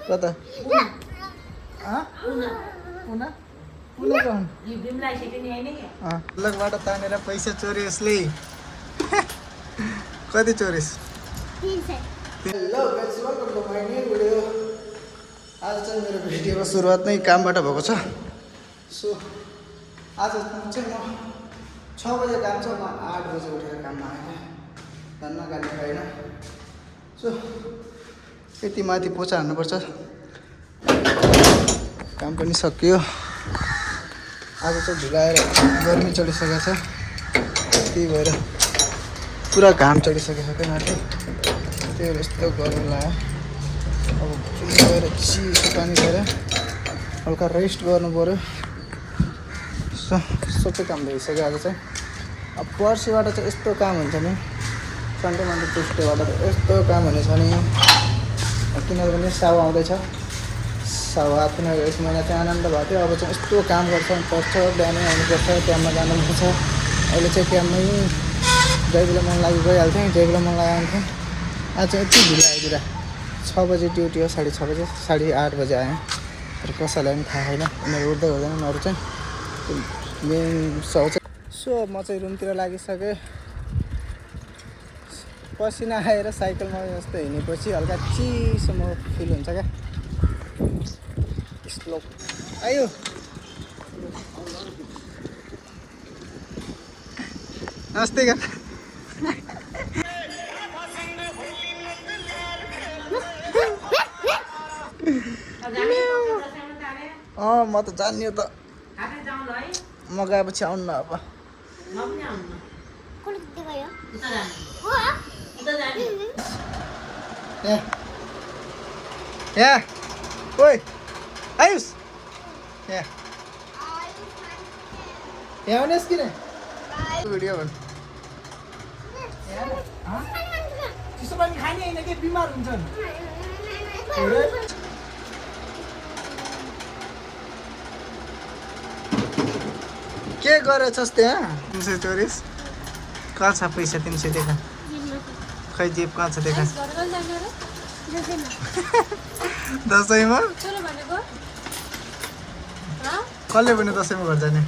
कता लगबाट तानेर पैसा चोरी यसले कति चोरिस hello guys welcome to my new video आज चाहिँ मेरो भिडियोको सुरुवात नै कामबाट भएको छ सो आज चाहिँ म 6 बजे काम छ म 8 बजे उठेर काममा आएँ धन्न गाली खाएन सो यति माथि पोचा हान्नुपर्छ काम पनि सकियो आज चाहिँ ढिलाएर गर्मी चढिसकेको छ त्यही भएर पुरा घाम चढिसकेको छ माथि त्यही भएर यस्तो गर्मी लाग्यो अब गएर चिसो पानी लिएर हल्का रेस्ट गर्नु पऱ्यो सबै काम भइसक्यो आज चाहिँ अब पर्सिबाट चाहिँ यस्तो काम हुन्छ नि सन्डे मन्डे ट्युसडेबाट त यस्तो काम हुनेछ नि किनभने साउ आउँदैछ साउ आएको यस महिना चाहिँ आनन्द भएको थियो अब चाहिँ यस्तो काम पर्छ बिहानै आउनुपर्छ क्याम्पमा जानुपर्छ अहिले चाहिँ क्याम्पमै जहिले बेला मन लागि गइहाल्थेँ जहिले बेला मन लगाइहाल्थेँ आज चाहिँ यति ढिलो आइदिएर 6 बजे ड्युटी हो 6:30 बजे 8:30 बजे आएँ तर कसैलाई पनि थाहा छैन उनीहरू उठ्दै हुँदैन उनीहरू चाहिँ मेन सौ चाहिँ सो म चाहिँ रुमतिर लागिसकेँ पसिना आएर साइकलमा जस्तो हिँडेपछि हल्का चिसोमा फिल हुन्छ क्या स्लो आयो नमस्ते क्या म त जान्ने त म गएपछि आउनु न अब यहाँ ओइ आयुष यहाँ आउनुहोस् किन भिडियो भन्नु चिसो पानी खाने होइन कि बिमार हुन्छन् के गरेछस् त्यहाँ 300 चोरिस कहाँ छ पैसा 300 देखा खै जेब कहाँ छ देखा दसैँमा कसले पनि दसैँमा घर जाने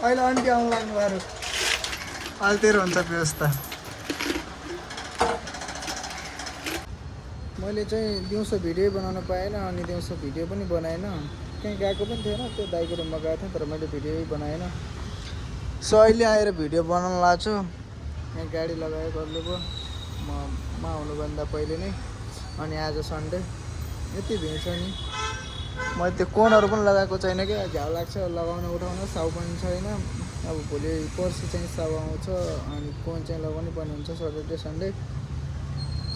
अहिले आन्टी आउनु लाग्नु बाह्र अहिले तेरो हुन्छ व्यवस्था मैले चाहिँ दिउँसो भिडियो बनाउन पाएन अनि दिउँसो भिडियो पनि बनाएन कहीँ गएको पनि थिएन त्यो दाइको रुममा गएको थिएँ तर मैले भिडियो बनाएन सो अहिले आएर भिडियो बनाउन लाग्छु यहाँ गाडी लगायो गर्नु पो म आउनुभन्दा पहिले नै अनि आज सन्डे यति भिड छ नि मैले त्यो कोनहरू पनि लगाएको छैन कि झ्याउ लाग्छ लगाउन उठाउन साउ पनि छैन अब भोलि पर्सि चाहिँ साउ आउँछ अनि कोन चाहिँ लगाउनु पर्ने हुन्छ सटरडे सन्डे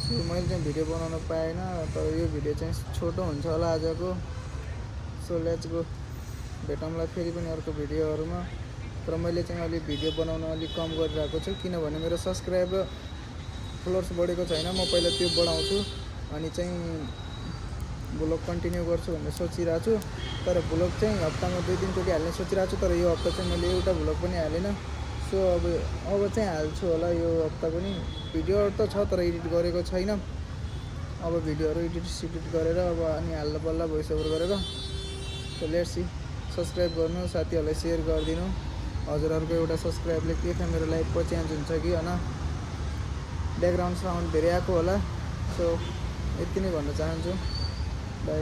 सो मैले चाहिँ भिडियो बनाउन पाएन तर यो भिडियो चाहिँ छोटो हुन्छ होला आजको सो लेट्स गो भेटौँला फेरि पनि अर्को भिडियोहरूमा तर मैले चाहिँ अलि भिडियो बनाउन अलिक कम गरिरहेको छु किनभने मेरो सब्सक्राइबर फलोवर्स बढेको छैन म पहिला त्यो बढाउँछु अनि चाहिँ ब्लग कन्टिन्यू गर्छु भनेर सोचिरहेको छु तर ब्लग चाहिँ हप्तामा 2-3 चोटि हाल्ने सोचिरहेको छु तर यो हप्ता चाहिँ मैले एउटा ब्लग पनि हालेन सो अब चाहिँ हाल्छु होला यो हप्ता पनि भिडियोहरू त छ तर एडिट गरेको छैन अब भिडियोहरू एडिट गरेर अब अनि हाल्नु पर्ला भोइस ओभर गरेर सो लेट्स सी सब्सक्राइब गर्नु साथीहरूलाई सेयर गरिदिनु हजुरहरूको एउटा सब्सक्राइबले के छ मेरो लाइफको चेन्ज हुन्छ कि होइन ब्याकग्राउन्ड साउन्ड धेरै आएको होला सो यति नै भन्न चाहन्छु बाई